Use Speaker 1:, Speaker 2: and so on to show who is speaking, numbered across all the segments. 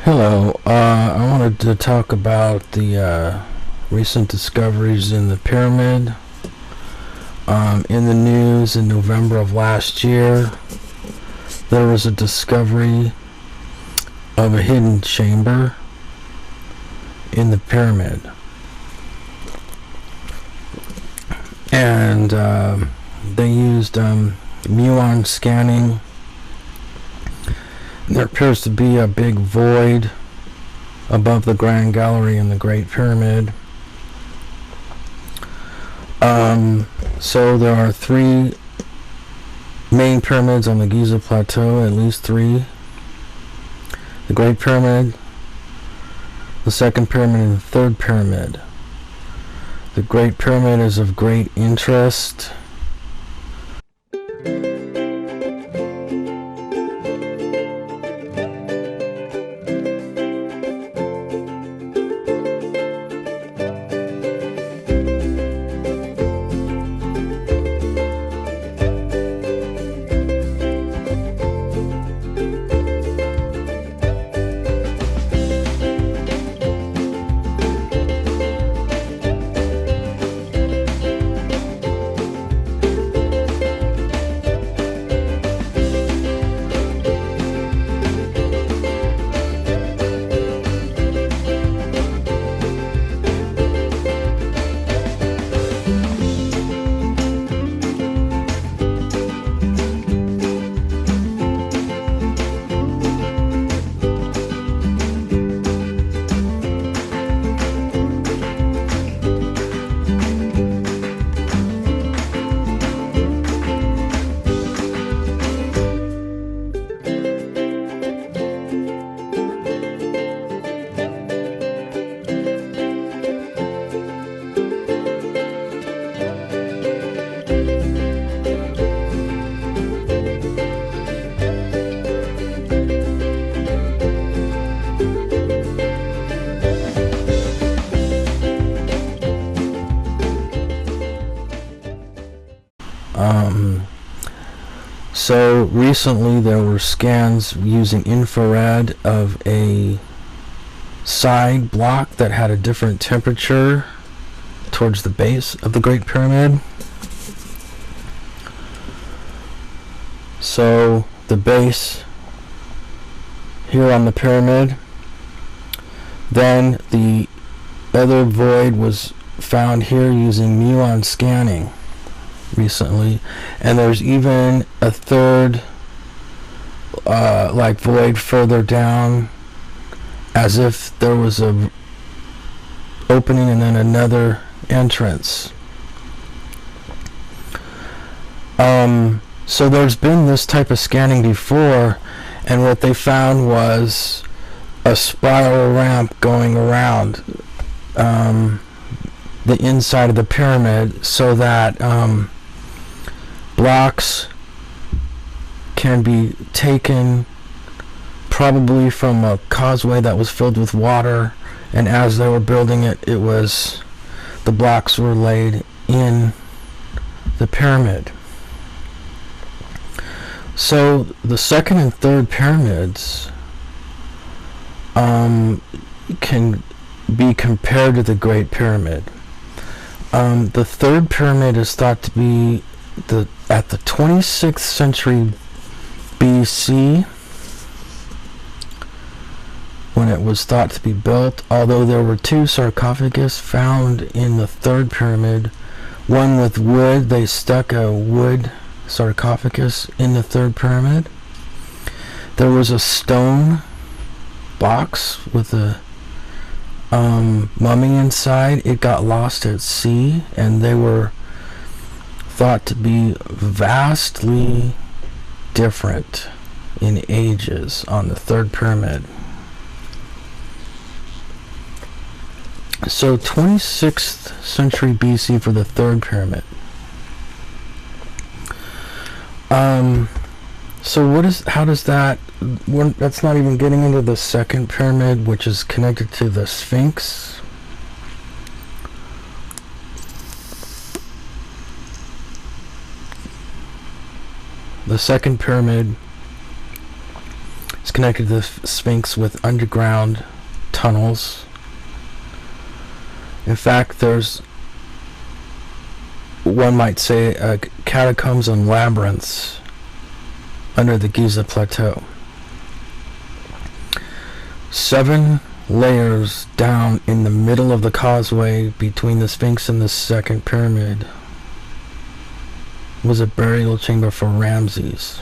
Speaker 1: Hello. I wanted to talk about the recent discoveries in the pyramid. In the news in November of last year, there was a discovery of a hidden chamber in the pyramid. And they used muon scanning. There appears to be a big void above the Grand Gallery in the Great Pyramid. So there are three main pyramids on the Giza Plateau, at least three. The Great Pyramid, the Second Pyramid, and the Third Pyramid. The Great Pyramid is of great interest. So recently there were scans using infrared of a side block that had a different temperature towards the base of the Great Pyramid. So the base here on the pyramid, then the other void was found here using muon scanning recently, and there's even a third like void further down, as if there was a opening and then another entrance. So there's been this type of scanning before, and what they found was a spiral ramp going around the inside of the pyramid, so that blocks can be taken probably from a causeway that was filled with water, and as they were building it, the blocks were laid in the pyramid. So the second and third pyramids can be compared to the Great Pyramid. The third pyramid is thought to be at the 26th century BC when it was thought to be built, although there were two sarcophagus found in the third pyramid, one with wood. They stuck a wood sarcophagus in the third pyramid. There was a stone box with a mummy inside. It got lost at sea, and they were thought to be vastly different in ages on the third pyramid. So 26th century BC for the third pyramid. So how does that, that's not even getting into the second pyramid, which is connected to the Sphinx. The second pyramid is connected the Sphinx with underground tunnels. In fact, there's, one might say, catacombs and labyrinths under the Giza plateau. 7 layers down in the middle of the causeway between the Sphinx and the second pyramid was a burial chamber for Ramses.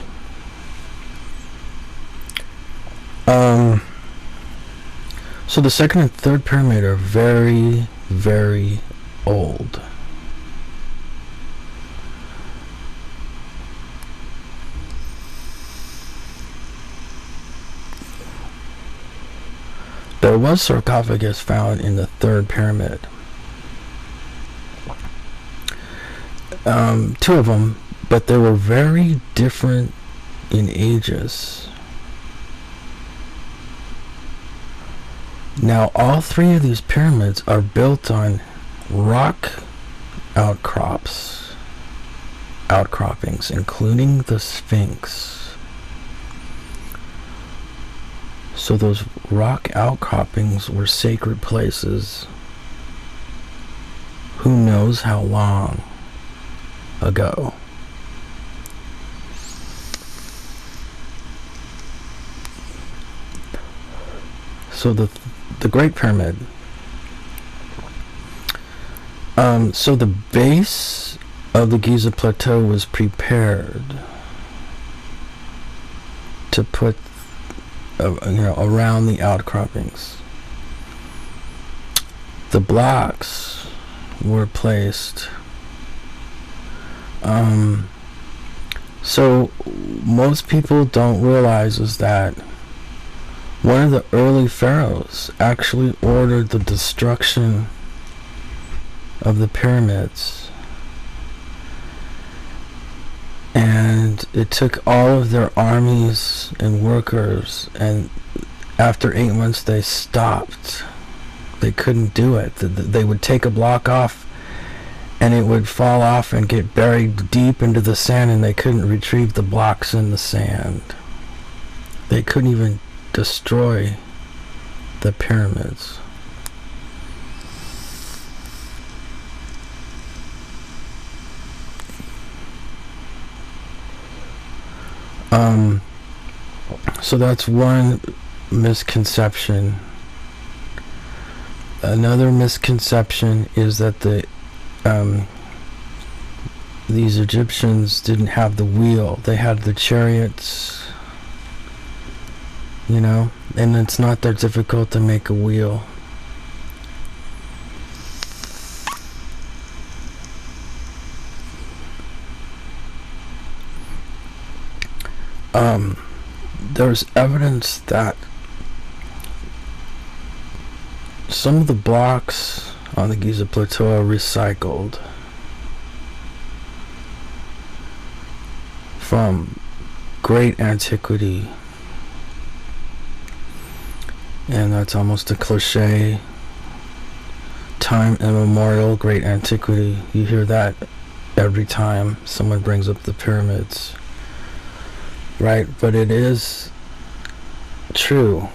Speaker 1: So the second and third pyramid are very, very old. There was sarcophagus found in the third pyramid. 2 of them, but they were very different in ages. Now, all 3 of these pyramids are built on rock outcroppings, including the Sphinx. So those rock outcroppings were sacred places. Who knows how long ago? So the Great Pyramid. So the base of the Giza Plateau was prepared to put around the outcroppings. The blocks were placed. So most people don't realize is that one of the early pharaohs actually ordered the destruction of the pyramids. And it took all of their armies and workers, and after 8 months they stopped. They couldn't do it. They would take a block off and it would fall off and get buried deep into the sand, and they couldn't retrieve the blocks in the sand. They couldn't even destroy the pyramids. So that's one misconception. Another misconception is that these Egyptians didn't have the wheel. They had the chariots, and it's not that difficult to make a wheel. There's evidence that some of the blocks on the Giza Plateau are recycled from great antiquity, and that's almost a cliche. Time immemorial, great antiquity. You hear that every time someone brings up the pyramids, right? But it is true.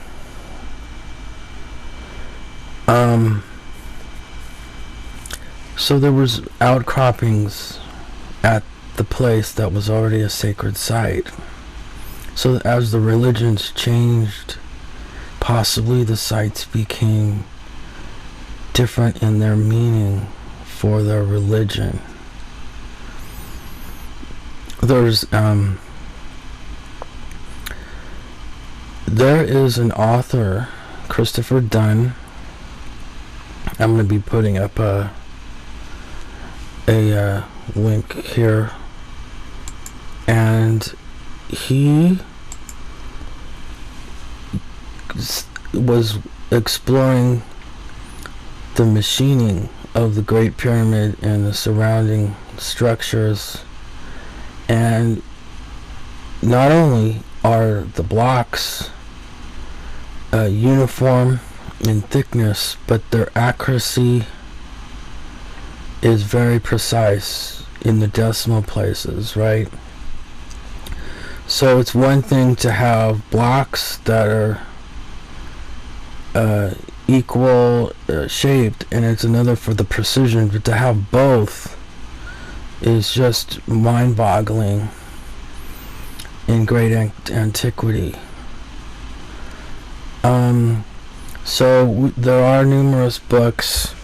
Speaker 1: So there was outcroppings at the place that was already a sacred site. So as the religions changed, possibly the sites became different in their meaning for their religion. There's there is an author, Christopher Dunn. I'm going to be putting up a link here, and he was exploring the machining of the Great Pyramid and the surrounding structures, and not only are the blocks uniform in thickness, but their accuracy is very precise in the decimal places, right? So it's one thing to have blocks that are equal shaped, and it's another for the precision, but to have both is just mind-boggling in great antiquity. There are numerous books,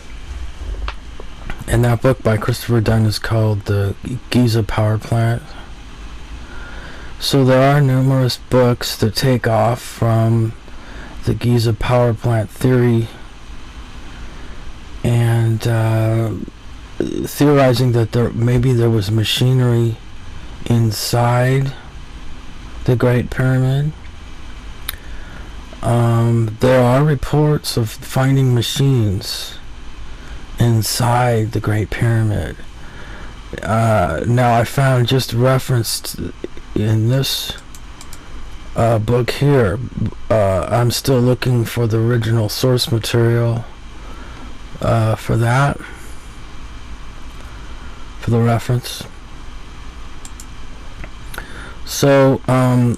Speaker 1: and that book by Christopher Dunn is called The Giza Power Plant. So there are numerous books that take off from the Giza power plant theory, and theorizing that maybe there was machinery inside the Great Pyramid. There are reports of finding machines inside the Great Pyramid. Now I found just referenced in this book here. I'm still looking for the original source material for that, for the reference. So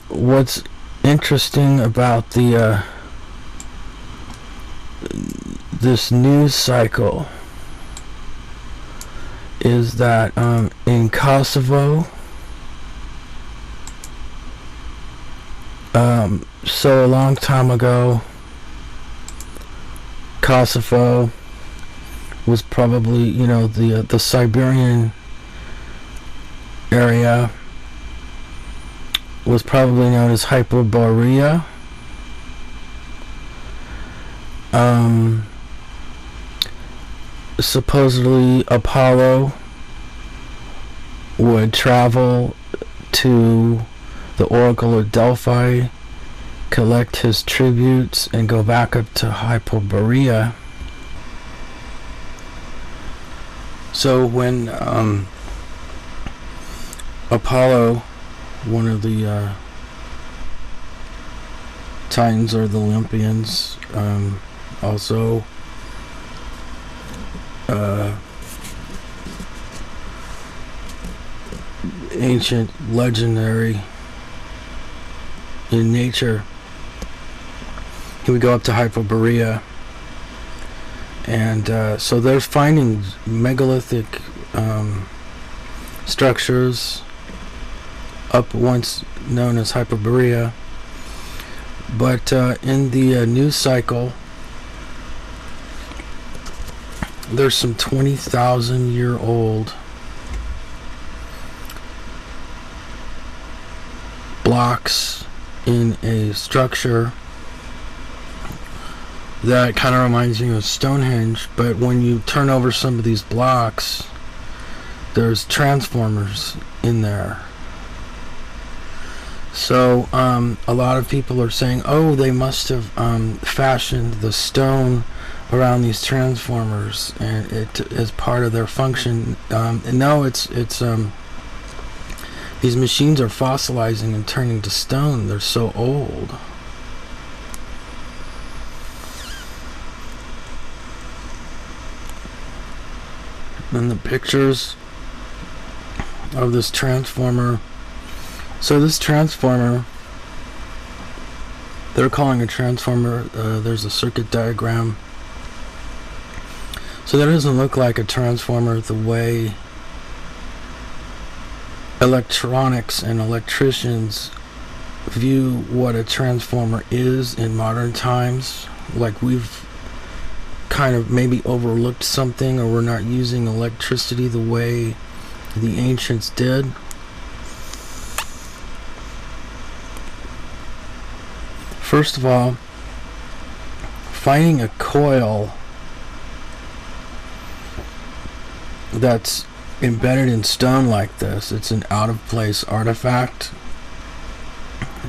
Speaker 1: what's interesting about the this news cycle is that in Kosovo, so a long time ago, Kosovo was probably, the Siberian area was probably known as Hyperborea. Supposedly Apollo would travel to the Oracle of Delphi, collect his tributes, and go back up to Hyperborea. So when Apollo, one of the Titans or the Olympians, also ancient, legendary in nature, he would go up to Hyperborea, and so they're finding megalithic structures up once known as Hyperborea. But in the news cycle, there's some 20,000-year-old blocks in a structure that kind of reminds me of Stonehenge, but when you turn over some of these blocks, there's transformers in there. So a lot of people are saying, oh, they must have fashioned the stone around these transformers, and it is part of their function. And no, it's these machines are fossilizing and turning to stone. They're so old. And the pictures of this transformer. So this transformer, they're calling a transformer, there's a circuit diagram. So that doesn't look like a transformer the way electronics and electricians view what a transformer is in modern times. Like we've kind of maybe overlooked something, or we're not using electricity the way the ancients did. First of all, finding a coil that's embedded in stone like this, it's an out-of-place artifact.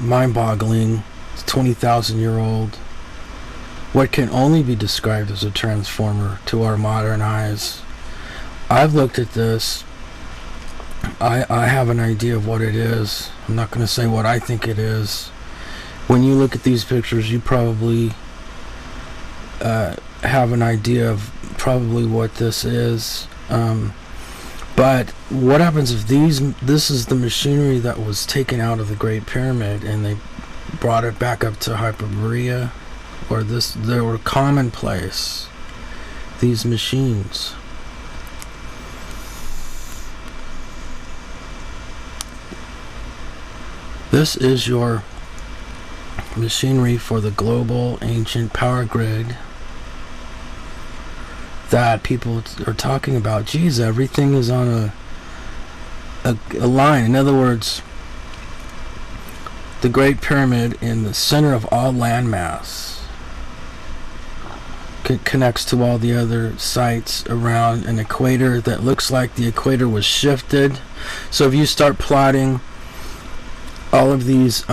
Speaker 1: Mind-boggling. It's 20,000-year-old. What can only be described as a transformer to our modern eyes. I've looked at this. I have an idea of what it is. I'm not going to say what I think it is. When you look at these pictures, you probably have an idea of probably what this is. But what happens if this is the machinery that was taken out of the Great Pyramid and they brought it back up to Hyperborea, or they were commonplace, these machines. This is your machinery for the global ancient power grid that people are talking about. Geez, everything is on a line. In other words, the Great Pyramid in the center of all landmass connects to all the other sites around an equator that looks like the equator was shifted. So if you start plotting all of these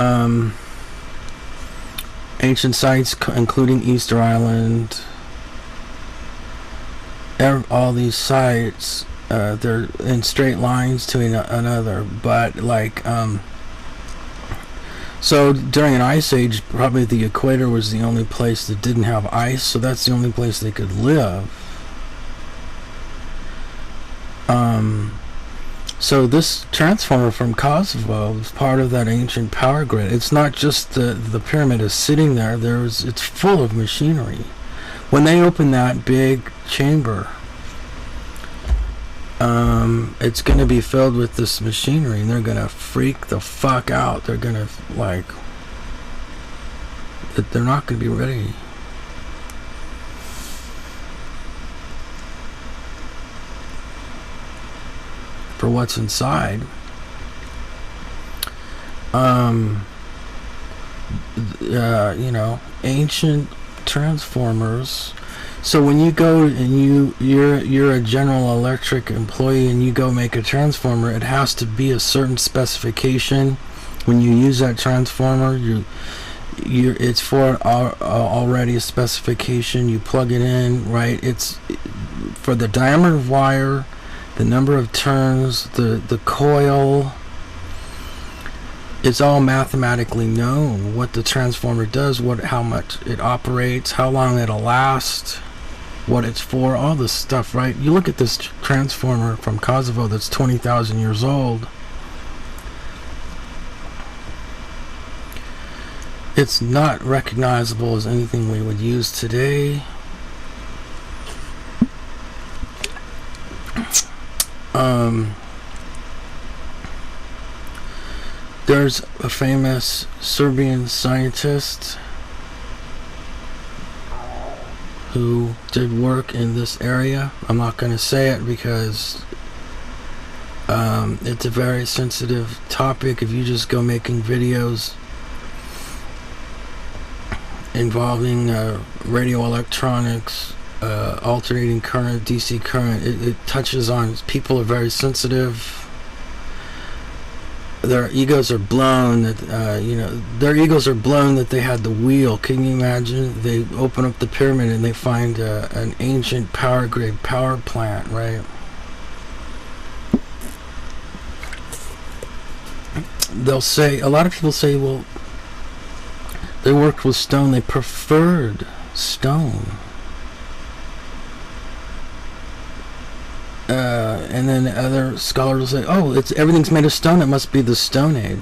Speaker 1: ancient sites, including Easter Island, all these sites, they're in straight lines to another, but like so during an ice age, probably the equator was the only place that didn't have ice, so that's the only place they could live. So this transformer from Kosovo is part of that ancient power grid. It's not just the pyramid is sitting there. It's full of machinery. When they open that big chamber, it's going to be filled with this machinery, and they're going to freak the fuck out. They're going to, like, they're not going to be ready. For what's inside. You know, ancient transformers. So when you go and you're a General Electric employee and you go make a transformer, it has to be a certain specification. When you use that transformer, it's for already a specification. You plug it in, right? It's for the diameter of wire, the number of turns, the coil. It's all mathematically known what the transformer does, how much it operates, how long it'll last, what it's for, all this stuff, right? You look at this transformer from Kosovo that's 20,000 years old. It's not recognizable as anything we would use today. There's a famous Serbian scientist who did work in this area. I'm not going to say it because it's a very sensitive topic. If you just go making videos involving radio electronics, alternating current, DC current, it touches on, people are very sensitive. Their egos are blown that their egos are blown that they had the wheel. Can you imagine? They open up the pyramid and they find an ancient power grid power plant, right? They'll say, a lot of people say, well, they worked with stone, they preferred stone. And then other scholars will say, oh, everything's made of stone, it must be the Stone Age.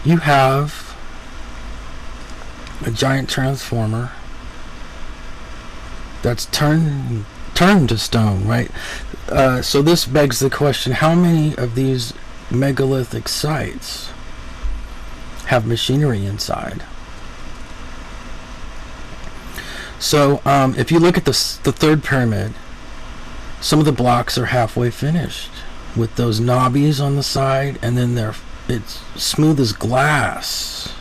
Speaker 1: You have a giant transformer that's turned to stone, right? So this begs the question, how many of these megalithic sites have machinery inside? So if you look at the third pyramid, some of the blocks are halfway finished with those knobbies on the side, and then it's smooth as glass,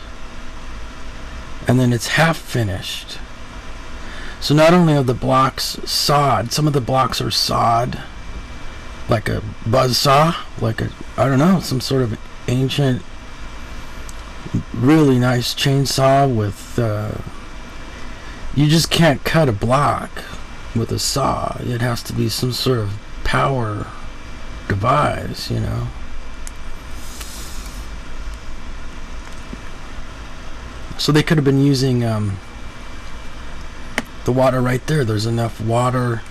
Speaker 1: and then it's half finished. So not only are the blocks sawed, some of the blocks are sawed like a buzzsaw, I don't know, some sort of ancient, really nice chainsaw with you just can't cut a block with a saw. It has to be some sort of power device, you know. So they could have been using The water right there. There's enough water.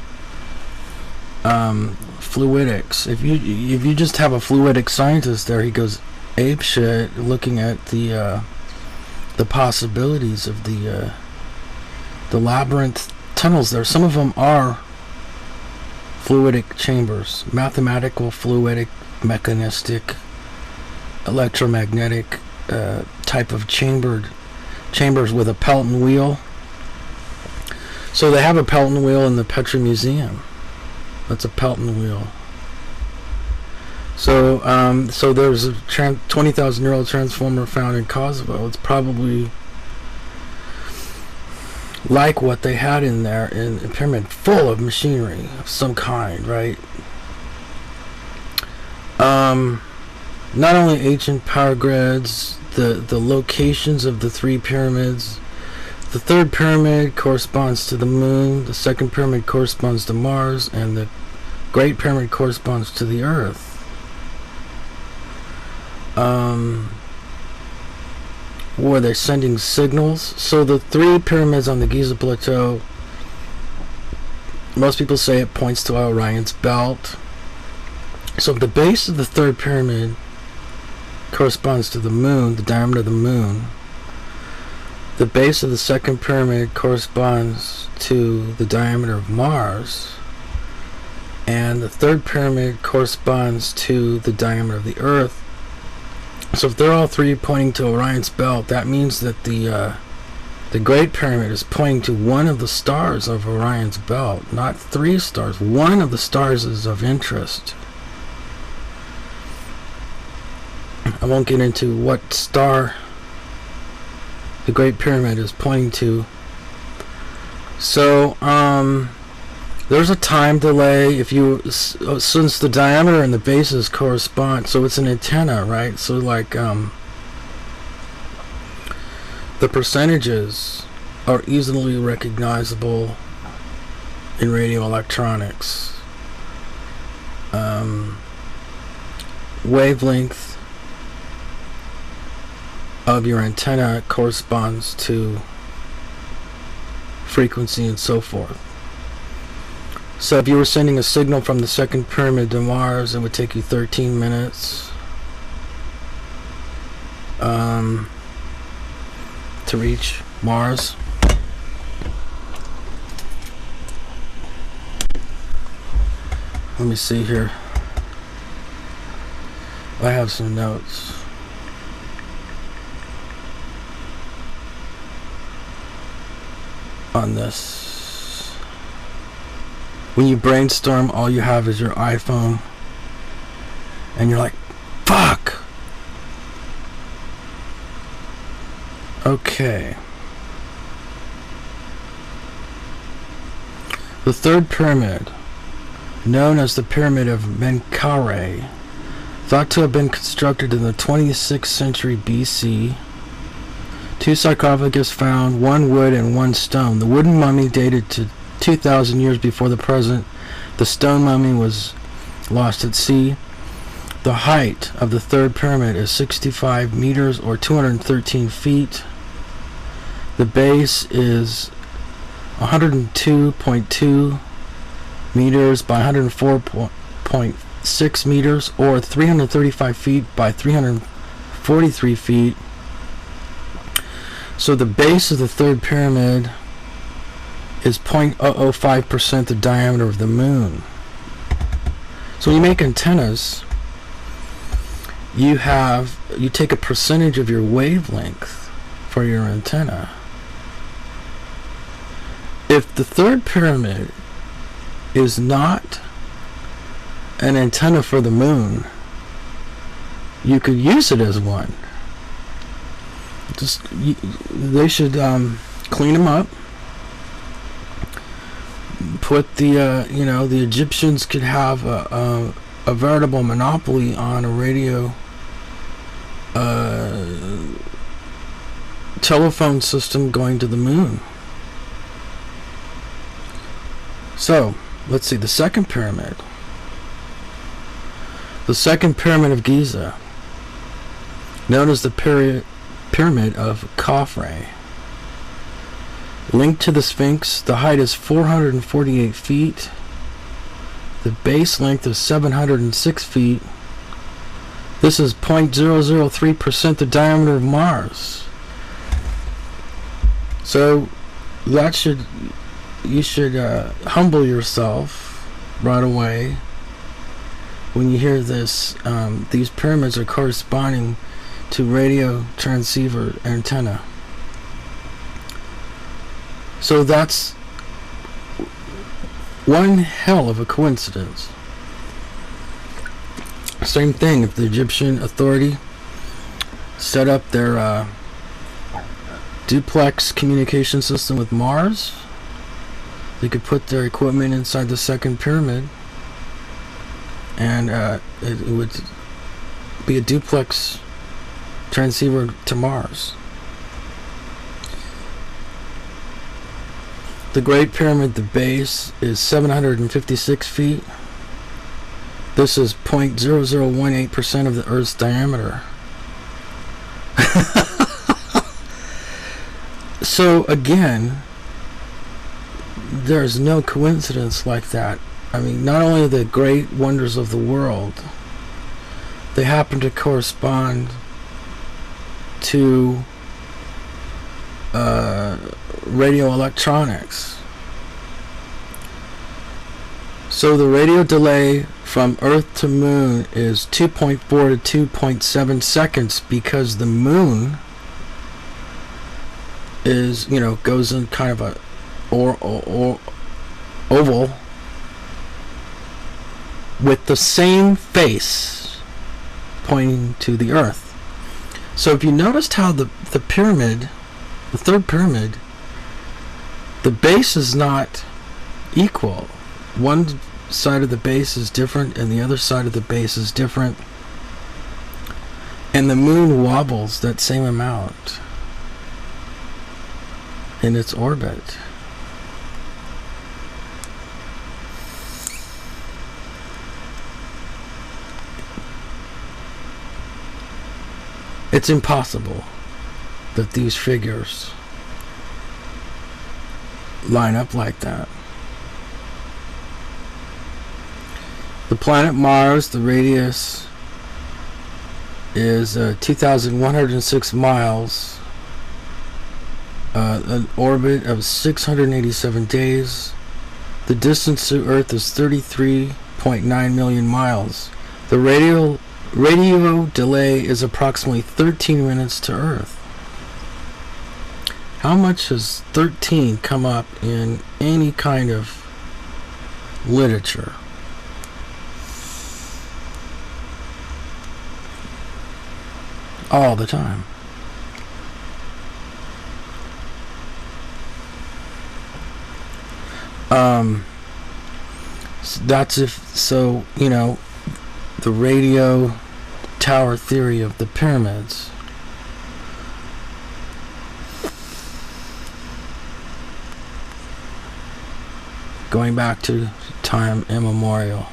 Speaker 1: Fluidics. If you just have a fluidic scientist there, he goes apeshit looking at the possibilities of the labyrinth tunnels there. Some of them are fluidic chambers, mathematical, fluidic, mechanistic, electromagnetic type of chambers with a Pelton wheel. So they have a Pelton wheel in the Petrie Museum. That's a Pelton wheel. So there's a 20,000-year-old transformer found in Kosovo. It's probably like what they had in there in the pyramid, full of machinery of some kind, right? Not only ancient power grids, the locations of the three pyramids. The third pyramid corresponds to the moon, the second pyramid corresponds to Mars, and the Great Pyramid corresponds to the Earth. Were they sending signals? So the three pyramids on the Giza Plateau, most people say it points to Orion's belt. So the base of the third pyramid corresponds to the moon, the diameter of the moon. The base of the second pyramid corresponds to the diameter of Mars. And the third pyramid corresponds to the diameter of the Earth. So if they're all three pointing to Orion's belt, that means that the Great Pyramid is pointing to one of the stars of Orion's belt, not three stars. One of the stars is of interest. I won't get into what star the Great Pyramid is pointing to. So there's a time delay if you since the diameter and the bases correspond, so it's an antenna, right? So like the percentages are easily recognizable in radio electronics. Wavelength of your antenna corresponds to frequency and so forth. So if you were sending a signal from the second pyramid to Mars, it would take you 13 minutes to reach Mars. Let me see here. I have some notes. On this. When you brainstorm, all you have is your iPhone and you're like, fuck. Okay. The third pyramid, known as the Pyramid of Menkaure, thought to have been constructed in the 26th century BC. Two sarcophagus found, one wood and one stone. The wooden mummy dated to 2,000 years before the present. The stone mummy was lost at sea. The height of the third pyramid is 65 meters or 213 feet. The base is 102.2 meters by 104.6 meters or 335 feet by 343 feet. So the base of the third pyramid is 0.005% the diameter of the moon. So when you make antennas, you take a percentage of your wavelength for your antenna. If the third pyramid is not an antenna for the moon, you could use it as one. They should clean them up. Put the the Egyptians could have a veritable monopoly on a radio telephone system going to the moon. So let's see the second pyramid. The second pyramid of Giza, known as the Pyramid of Khafre. Linked to the Sphinx, the height is 448 feet. The base length is 706 feet. This is 0.003% the diameter of Mars. So you should humble yourself right away when you hear this. These pyramids are corresponding to radio transceiver antenna. So that's one hell of a coincidence. Same thing, if the Egyptian authority set up their duplex communication system with Mars, they could put their equipment inside the second pyramid, and it would be a duplex transceiver to Mars. The Great Pyramid, the base, is 756 feet. This is 0.0018% of the Earth's diameter. So again, there's no coincidence like that. I mean, not only the great wonders of the world, they happen to correspond to radio electronics. So the radio delay from Earth to Moon is 2.4 to 2.7 seconds, because the Moon is, goes in kind of a oval with the same face pointing to the Earth. So if you noticed how the pyramid, the third pyramid, the base is not equal. One side of the base is different and the other side of the base is different, and the Moon wobbles that same amount in its orbit. It's impossible that these figures line up like that. The planet Mars, the radius is 2,106 miles, an orbit of 687 days. The distance to Earth is 33.9 million miles. The radio delay is approximately 13 minutes to Earth. How much has 13 come up in any kind of literature? All the time. That's the radio tower theory of the pyramids. Going back to time immemorial.